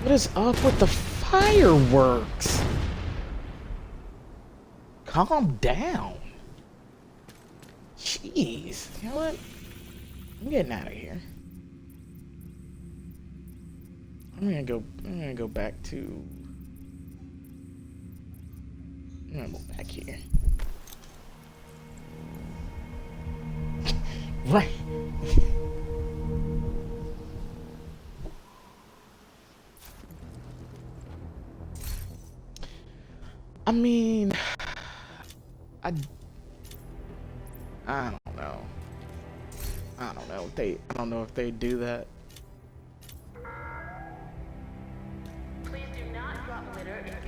What is up with the fireworks? Calm down. Jeez. You know what? I'm getting out of here. I'm gonna go back to I'm gonna go back here. Right. I mean, I I don't know. I don't know if they do that.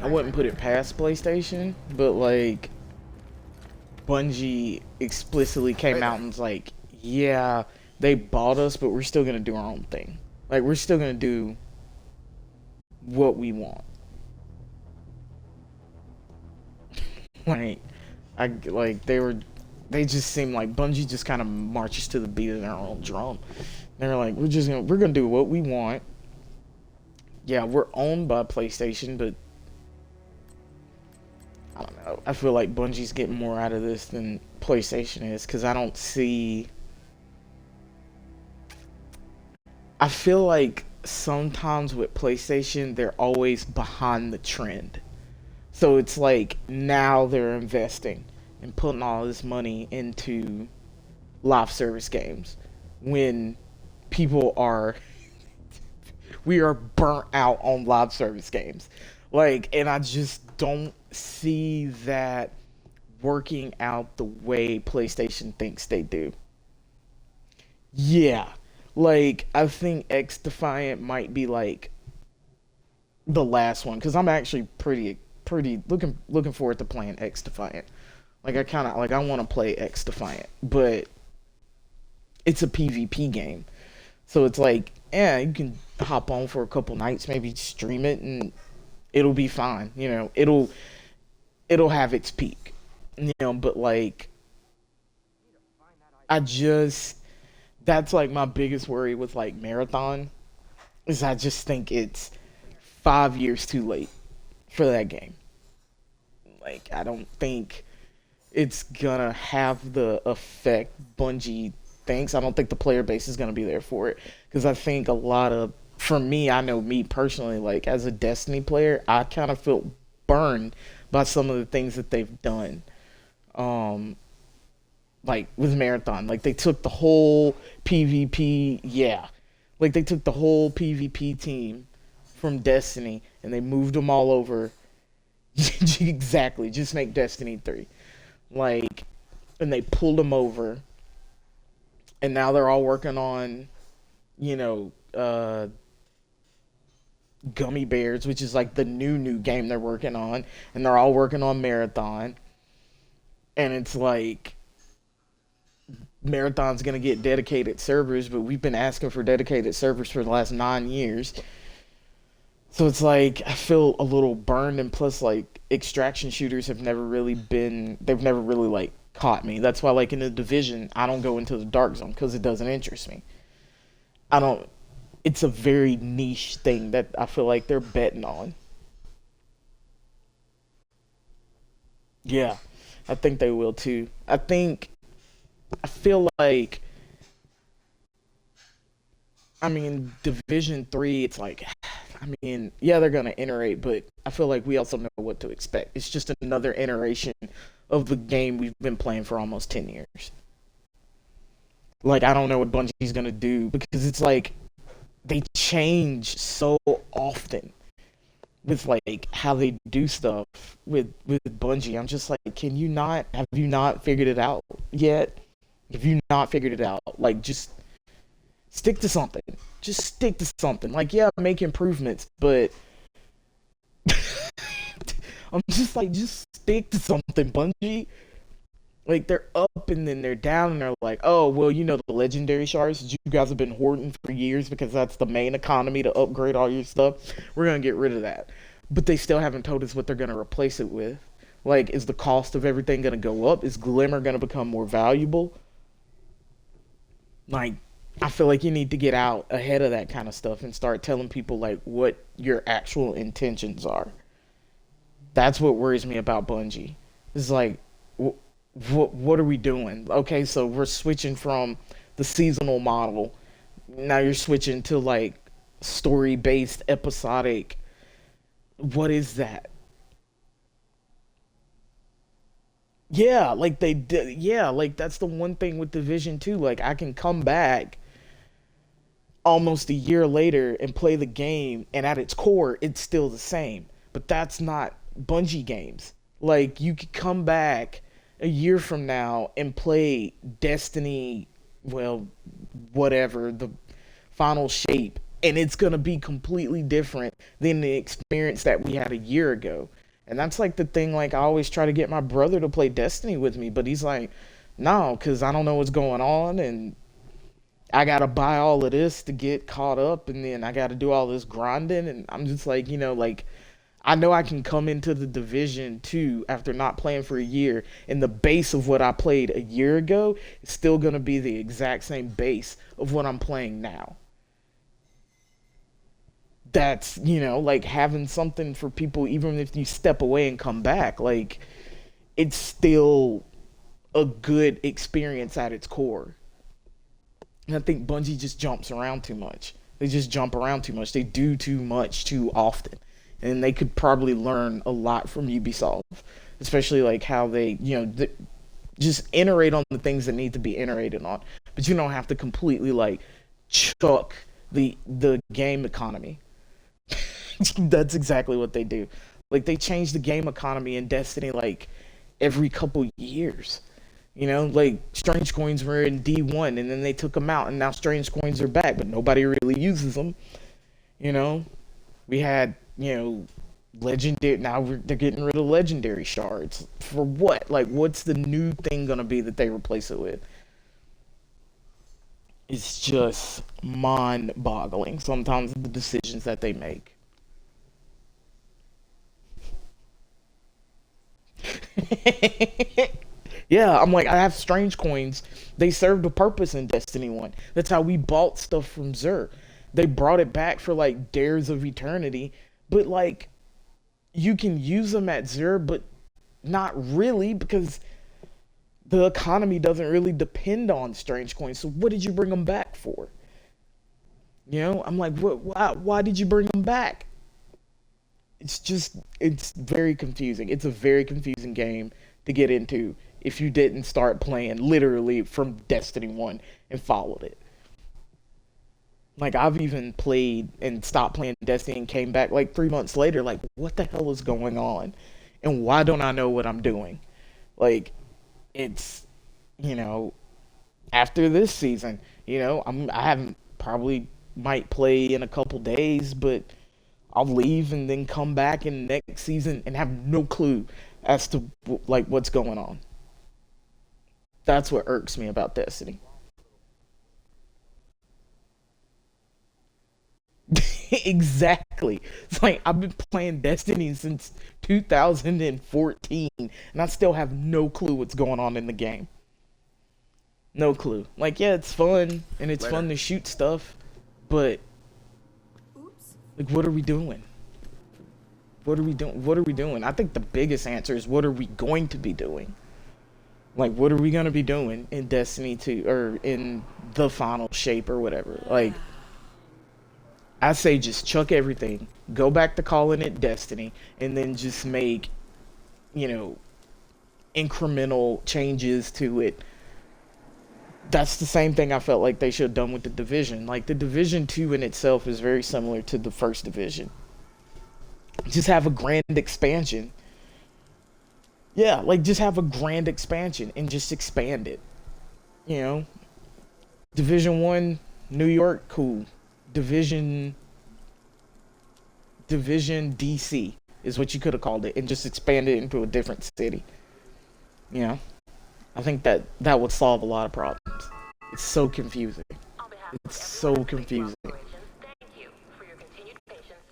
I wouldn't put it past PlayStation, but like Bungie explicitly came out and was like, yeah, they bought us, but we're still gonna do our own thing. Like we're still gonna do what we want. Like they just seem like Bungie just kind of marches to the beat of their own drum. They're like, we're gonna do what we want. Yeah, we're owned by PlayStation, but I don't know. I feel like Bungie's getting more out of this than PlayStation is because I feel like sometimes with PlayStation, they're always behind the trend. So it's like now they're investing and putting all this money into live service games when people are we are burnt out on live service games. Like, and I just don't see that working out the way PlayStation thinks they do. Yeah. Like, I think X Defiant might be like the last one because I'm actually pretty looking forward to playing X Defiant. Like I want to play X Defiant, but it's a PvP game. So it's like, yeah, you can hop on for a couple nights, maybe stream it and it'll be fine. You know, it'll have its peak. You know, but like I just that's like my biggest worry with like Marathon is I just think it's 5 years too late for that game. Like I don't think it's gonna have the effect Bungie thinks. I don't think the player base is gonna be there for it because I think a lot of for me, I know me personally, like as a Destiny player, I kind of feel burned by some of the things that they've done. Um, like with Marathon, like they took the whole PvP, yeah, like they took the whole PvP team from Destiny and they moved them all over. Exactly, just make Destiny 3. Like, and they pulled them over, and now they're all working on, you know, Gummy Bears, which is like the new game they're working on, and they're all working on Marathon, and it's like Marathon's gonna get dedicated servers, but we've been asking for dedicated servers for the last 9 years. So it's like I feel a little burned, and plus like extraction shooters have never really been they've never really like caught me. That's why like in the Division I don't go into the dark zone because it doesn't interest me. I don't. It's a very niche thing that I feel like they're betting on. Yeah, I think they will too. I feel like Division 3. It's like yeah, they're gonna iterate, but I feel like we also know what to expect. It's just another iteration of the game we've been playing for almost 10 years. Like I don't know what Bungie's gonna do because it's like they change so often with like how they do stuff with Bungie. I'm just like, can you not have you not figured it out yet? Have you not figured it out? Like just stick to something. Just stick to something. Like yeah, make improvements, but I'm just like just stick to something, Bungie. Like they're up and then they're down and they're like, oh well, you know the legendary shards that you guys have been hoarding for years because that's the main economy to upgrade all your stuff. We're gonna get rid of that, but they still haven't told us what they're gonna replace it with. Like, is the cost of everything gonna go up? Is Glimmer gonna become more valuable? Like, I feel like you need to get out ahead of that kind of stuff and start telling people like what your actual intentions are. That's what worries me about Bungie. It's like, what are we doing? Okay, so we're switching from the seasonal model. Now you're switching to like story based episodic. What is that? Yeah, like they did. Yeah, like that's the one thing with Division 2. Like I can come back almost a year later and play the game, and at its core, it's still the same. But that's not Bungie games. Like you could come back a year from now and play Destiny, well, whatever the final shape, and it's gonna be completely different than the experience that we had a year ago. And that's like the thing. Like I always try to get my brother to play Destiny with me, but he's like, no, because I don't know what's going on, and I gotta buy all of this to get caught up, and then I gotta do all this grinding, and I'm just like, like I know I can come into the Division 2 after not playing for a year, and the base of what I played a year ago is still gonna be the exact same base of what I'm playing now. That's, like having something for people, even if you step away and come back, like it's still a good experience at its core. And I think Bungie just jumps around too much. They just jump around too much. They do too much too often. And they could probably learn a lot from Ubisoft, especially like how they, just iterate on the things that need to be iterated on. But you don't have to completely like chuck the game economy. That's exactly what they do. Like they change the game economy in Destiny like every couple years. Like Strange Coins were in D1 and then they took them out and now Strange Coins are back, but nobody really uses them. You know, we had, legendary. Now they're getting rid of legendary shards. For what? Like, what's the new thing gonna be that they replace it with? It's just mind boggling sometimes the decisions that they make. Yeah, I'm like, I have strange coins. They served a purpose in Destiny 1. That's how we bought stuff from Xur. They brought it back for like Dares of Eternity, but like you can use them at Xur, but not really because the economy doesn't really depend on strange coins. So what did you bring them back for? I'm like, what? Why did you bring them back? It's very confusing. It's a very confusing game to get into if you didn't start playing literally from Destiny 1 and followed it. Like, I've even played and stopped playing Destiny and came back like 3 months later, like, what the hell is going on? And why don't I know what I'm doing? Like, it's, you know, after this season, I haven't probably might play in a couple days, but I'll leave and then come back in next season and have no clue as to like what's going on. That's what irks me about Destiny. Exactly. It's like I've been playing Destiny since 2014 and I still have no clue what's going on in the game. No clue. Like, yeah, it's fun and it's fun Later. to shoot stuff, but Oops. like, what are we doing? What are we doing? What are we doing? I think the biggest answer is what are we going to be doing? Like, what are we going to be doing in Destiny 2 or in the final shape or whatever? Like, I say just chuck everything, go back to calling it Destiny, and then just make, you know, incremental changes to it. That's the same thing I felt like they should have done with the Division. Like, the Division 2 in itself is very similar to the first Division. Just have a grand expansion. Yeah, like, just have a grand expansion and just expand it. You know? Division 1, New York, cool. Division DC is what you could have called it and just expand it into a different city. You know? I think that would solve a lot of problems. It's so confusing. It's so confusing.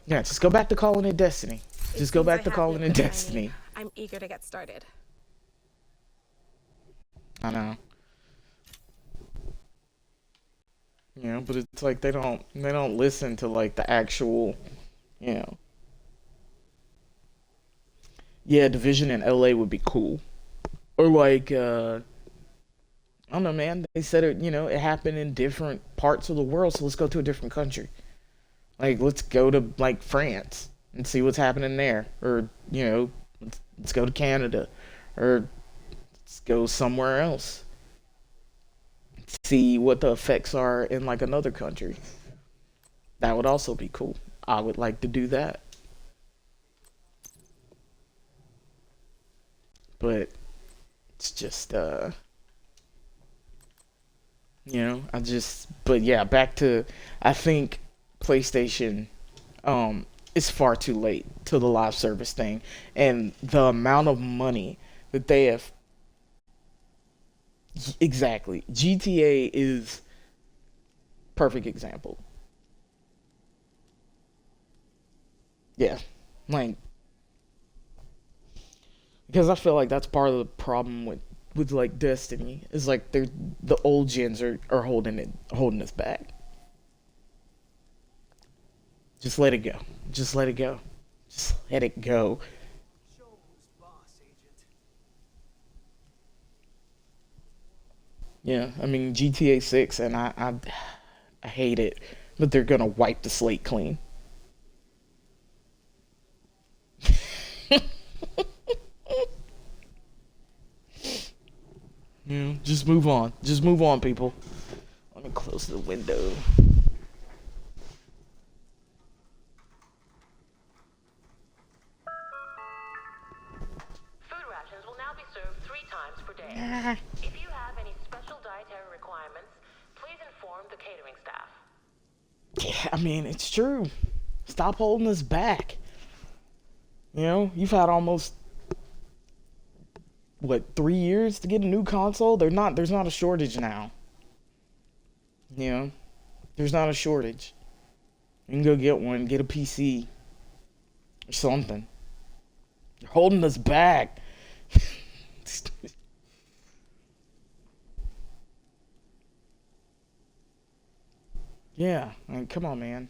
Yeah, just go back to calling it Destiny. It Just go seems I back to have calling you it at the Destiny. timing. I'm eager to get started. I know. You know, but it's like they don't listen to like the actual, you know. Yeah, Division in LA would be cool. Or like I don't know, man. They said it, it happened in different parts of the world, so let's go to a different country. Like let's go to like France and see what's happening there, or let's go to Canada, or let's go somewhere else. See what the effects are in like another country. That would also be cool. I would like to do that. But it's just I just but yeah, back to I think PlayStation is far too late to the live service thing, and the amount of money that they have. Exactly. GTA is perfect example. Yeah. Like because I feel like that's part of the problem with like Destiny is like they're the old gens are holding us back. Just let it go. Just let it go. Just let it go. Yeah, I mean GTA 6 and I hate it, but they're going to wipe the slate clean. Just move on. Just move on, people. Let me close the window. Food rations will now be served 3 times per day. Ah. If you have any special dietary requirements, please inform the catering staff. Yeah, I mean, it's true. Stop holding us back. You've had almost what 3 years to get a new console. There's not a shortage now. You know, there's not a shortage. You can go get one, get a PC or something. You're holding us back. Yeah, like come on, man.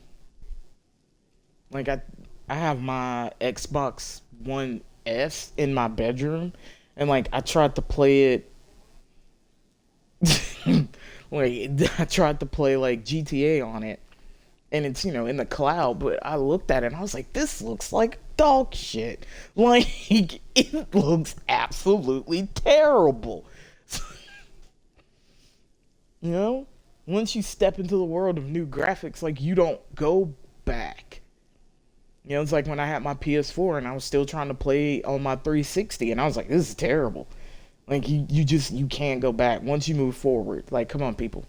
Like I have my Xbox One S in my bedroom, and like I tried to play it. Like I tried to play like GTA on it, and it's in the cloud. But I looked at it and I was like, this looks like dog shit. Like it looks absolutely terrible. You know, once you step into the world of new graphics, like you don't go back. It's like when I had my PS4 and I was still trying to play on my 360, and I was like, this is terrible. Like you can't go back once you move forward. Like, come on, people.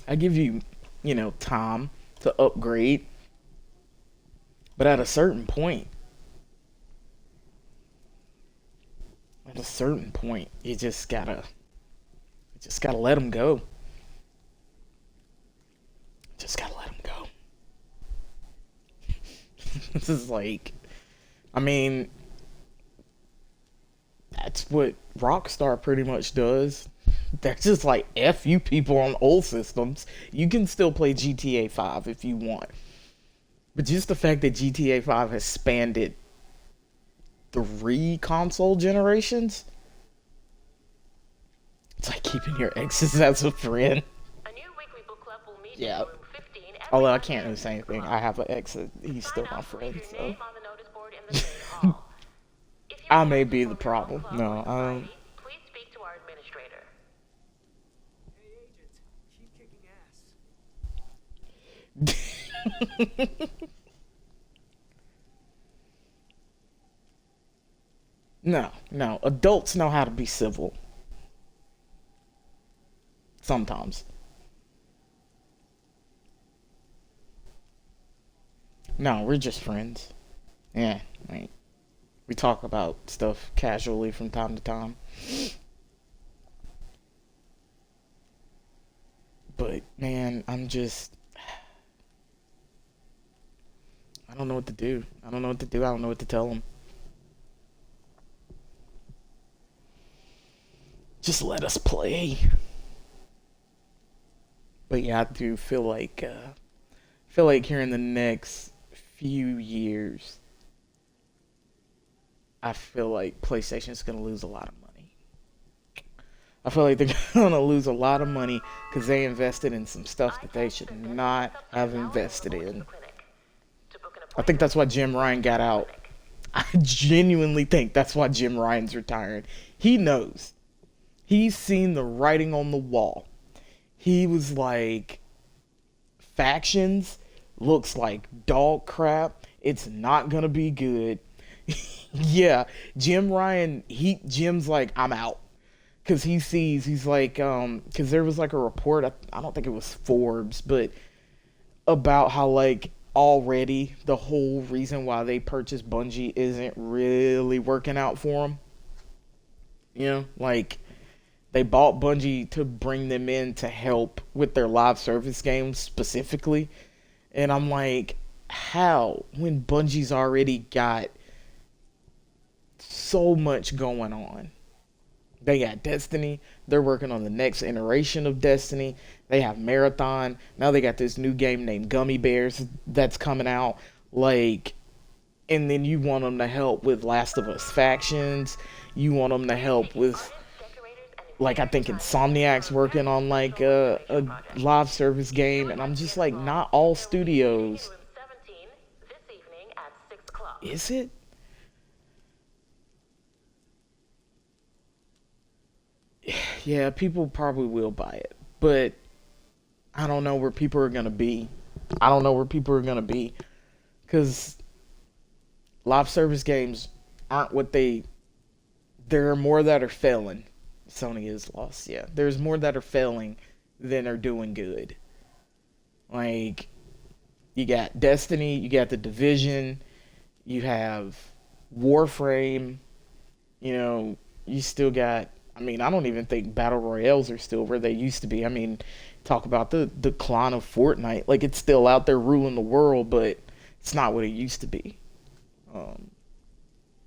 I give you, time to upgrade, but at a certain point, you just gotta let them go. Just gotta let them go. This is like, I mean, that's what Rockstar pretty much does. They're just like F you people on old systems. You can still play GTA 5 if you want. But just the fact that GTA 5 has spanned it 3 console generations, it's like keeping your exes as a friend. A new weekly book club will meet Yeah. in room 15 every Although I Monday can't at really say 6 anything. o'clock. I have an ex that he's Sign still my up to leave friend, your so name on the notice board in the main hall. If you I would may like to be the form your own problem. club No, or society, please speak to our administrator. no, no. Adults know how to be civil sometimes. No, we're just friends. Yeah, like we talk about stuff casually from time to time. But man, I don't know what to do. I don't know what to do. I don't know what to tell them. Just let us play. But yeah, I do feel like here in the next few years, I feel like PlayStation's gonna lose a lot of money. I feel like they're gonna lose a lot of money because they invested in some stuff that they should not have invested in. I think that's why Jim Ryan got out. I genuinely think that's why Jim Ryan's retiring. He knows. He's seen the writing on the wall. He was like, factions looks like dog crap. It's not gonna be good. Yeah, Jim's like, I'm out. Cause he sees, he's like, cause there was like a report, I don't think it was Forbes, but about how like already the whole reason why they purchased Bungie isn't really working out for them. You know, like they bought Bungie to bring them in to help with their live service games specifically. And I'm like, how? When Bungie's already got so much going on. They got Destiny. They're working on the next iteration of Destiny. They have Marathon. Now they got this new game named Gummy Bears that's coming out. Like, and then you want them to help with Last of Us Factions. You want them to help with, like, I think Insomniac's working on like a live service game. And I'm just like, not all studios. Is it? Yeah, people probably will buy it, but I don't know where people are gonna be. I don't know where people are gonna be, because live service games aren't what they. There are more that are failing. Sony is lost. Yeah, there's more that are failing than are doing good. Like, you got Destiny, you got The Division, you have Warframe. You know, you still got. I mean, I don't even think battle royales are still where they used to be. I mean, talk about the decline of Fortnite. Like, it's still out there ruling the world, but it's not what it used to be.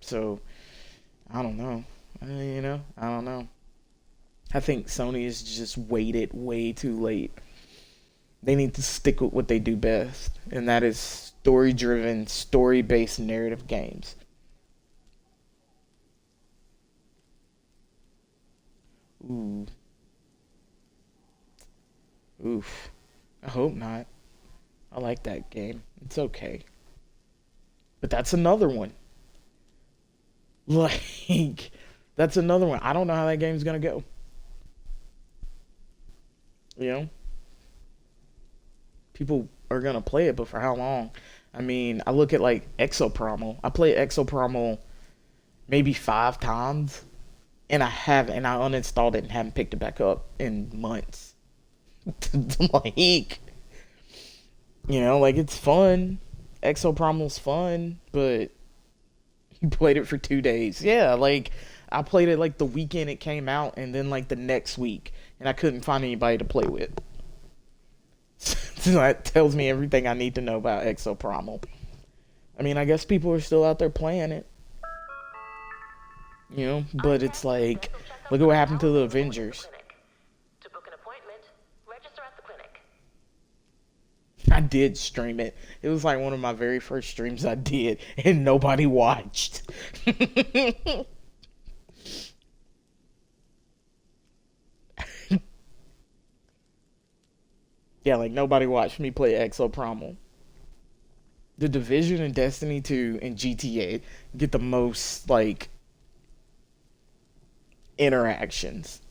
So, I don't know. I don't know. I think Sony has just waited way too late. They need to stick with what they do best, and that is story-driven, story-based narrative games. Ooh. Oof. I hope not. I like that game. It's okay. But that's another one. Like, that's another one. I don't know how that game's gonna go. You know? People are gonna play it, but for how long? I mean, I look at like Exoprimal. I played Exoprimal maybe 5 times. And I uninstalled it and haven't picked it back up in months. Like, you know, like, it's fun. Exoprimal's fun, but you played it for 2 days. Yeah, like, I played it like the weekend it came out, and then like the next week, and I couldn't find anybody to play with. So that tells me everything I need to know about Exoprimal. I mean, I guess people are still out there playing it. You know, but it's like, look at what happened to the Avengers. To book an appointment, register at the clinic. I did stream it. It was like one of my very first streams I did, and nobody watched. Yeah, like nobody watched me play Exoprimal. The Division and Destiny 2 and GTA get the most, like, interactions.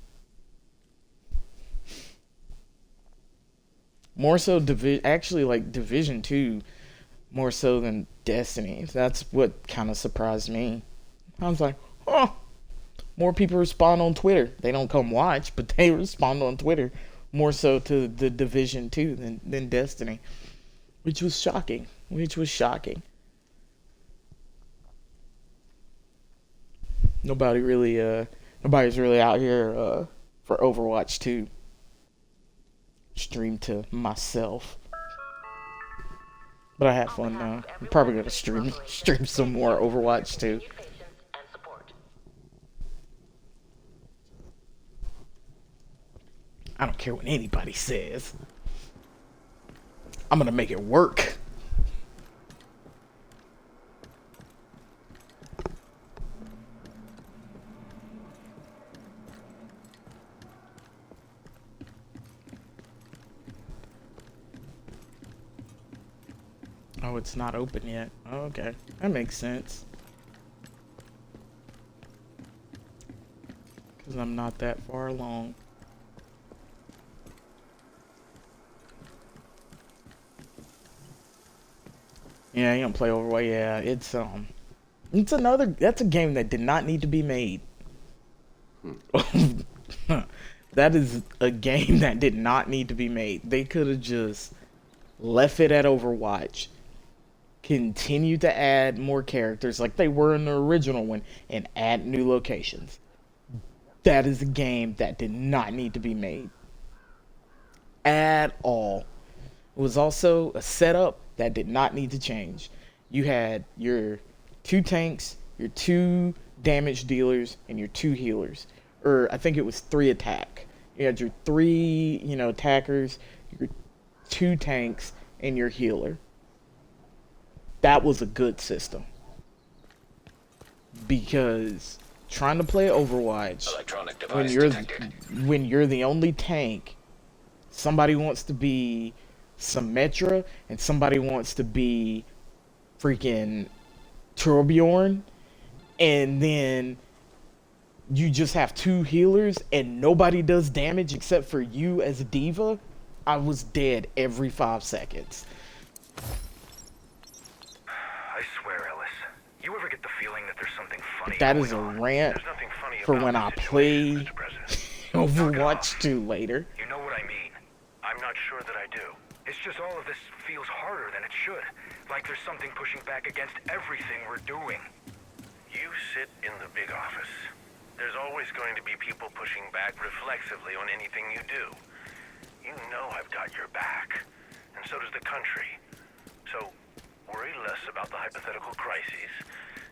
More so actually like Division 2 more so than Destiny. That's what kind of surprised me. I was like, oh, more people respond on Twitter. They don't come watch, but they respond on Twitter more so to the Division 2 than Destiny, which was shocking. Nobody's really out here for Overwatch 2. Stream to myself. But I had fun now. I'm probably gonna stream some more Overwatch 2. I don't care what anybody says. I'm gonna make it work. Oh, it's not open yet. Oh, okay. That makes sense. Because I'm not that far along. Yeah, you don't play Overwatch. Yeah, it's another. That's a game that did not need to be made. That is a game that did not need to be made. They could have just left it at Overwatch, continue to add more characters like they were in the original one, and add new locations. That is a game that did not need to be made at all. It was also a setup that did not need to change. You had your 2 tanks, your 2 damage dealers, and your 2 healers. Or I think it was 3 attack. You had your 3, attackers, your 2 tanks, and your healer. That was a good system. Because trying to play Overwatch when you're the only tank, somebody wants to be Symmetra and somebody wants to be freaking Torbjorn, and then you just have 2 healers and nobody does damage except for you as a diva. I was dead every 5 seconds. I swear, Ellis, you ever get the feeling that there's something funny That going is a on? rant There's nothing funny for about when the I situation, play Mr. President. Overwatch 2 later. You know what I mean. I'm not sure that I do. It's just all of this feels harder than it should. Like there's something pushing back against everything we're doing. You sit in the big office. There's always going to be people pushing back reflexively on anything you do. You know I've got your back. And so does the country. So worry less about the hypothetical crises,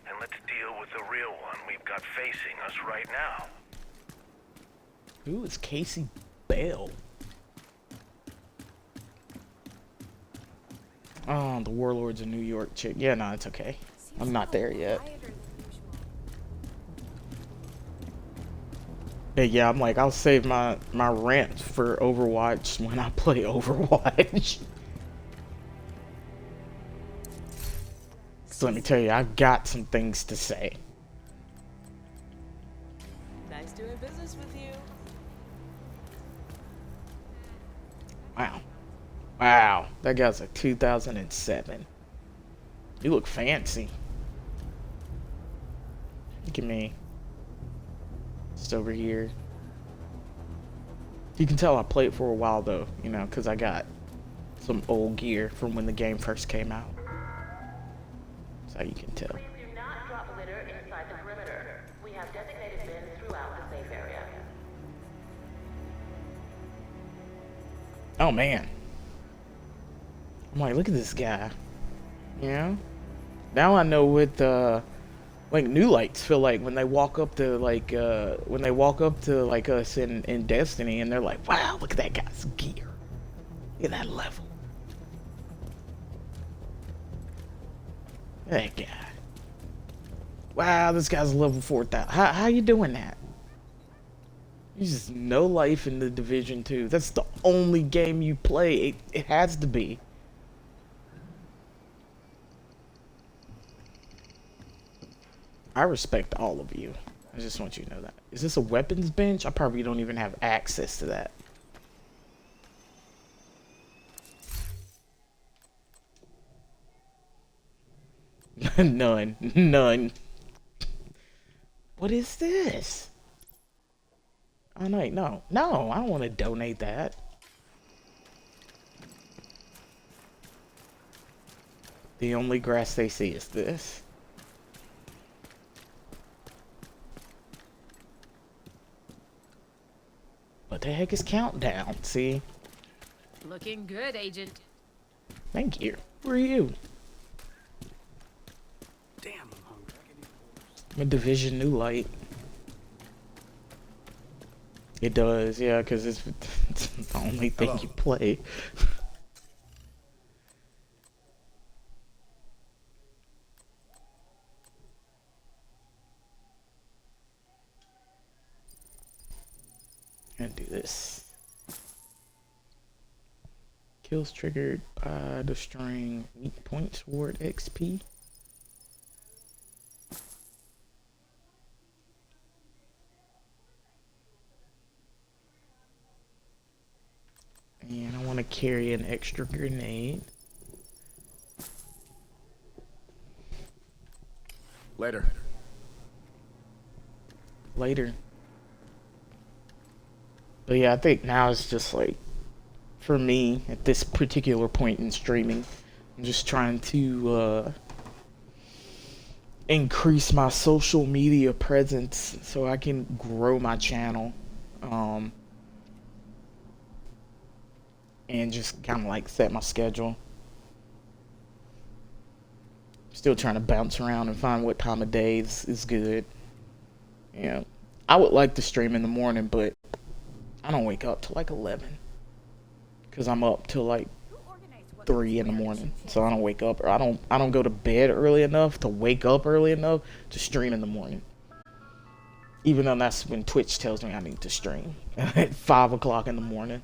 and let's deal with the real one we've got facing us right now. Who is Casey Bell? Oh, the Warlords of New York chick. Yeah, no, it's okay. I'm not there yet. Yeah, I'm like, I'll save my rant for Overwatch when I play Overwatch. So let me tell you, I've got some things to say. Nice doing business with you. Wow. Wow, that guy's a 2007. You look fancy. Look at me. Just over here. You can tell I played for a while though, because I got some old gear from when the game first came out. That's how you can tell. Please do not drop litter inside the perimeter. We have designated bins throughout the safe area. Oh man. I'm like, look at this guy. Now I know what new lights feel like when they walk up to us in Destiny, and they're like, wow, look at that guy's gear. Look at that level. Look at that guy. Wow, this guy's level 4,000. How you doing that? There's just no life in the Division 2. That's the only game you play. It has to be. I respect all of you. I just want you to know that. Is this a weapons bench? I probably don't even have access to that. None. What is this? Oh, no, I don't want to donate that. The only grass they see is this. What the heck is Countdown? See? Looking good, Agent. Thank you. Who are you? Damn, I'm hungry. I'm a Division new light. It does, yeah, because it's the only thing Hello. you play. And do this. Kills triggered by destroying weak points toward XP. And I want to carry an extra grenade. Later. Later. But yeah, I think now it's just like, for me, at this particular point in streaming, I'm just trying to increase my social media presence so I can grow my channel. And just kind of like set my schedule. Still trying to bounce around and find what time of day is good. You know, I would like to stream in the morning, but I don't wake up till like 11. Cause I'm up till like 3 in the morning. So I don't wake up, or I don't go to bed early enough to wake up early enough to stream in the morning. Even though that's when Twitch tells me I need to stream at 5 o'clock in the morning.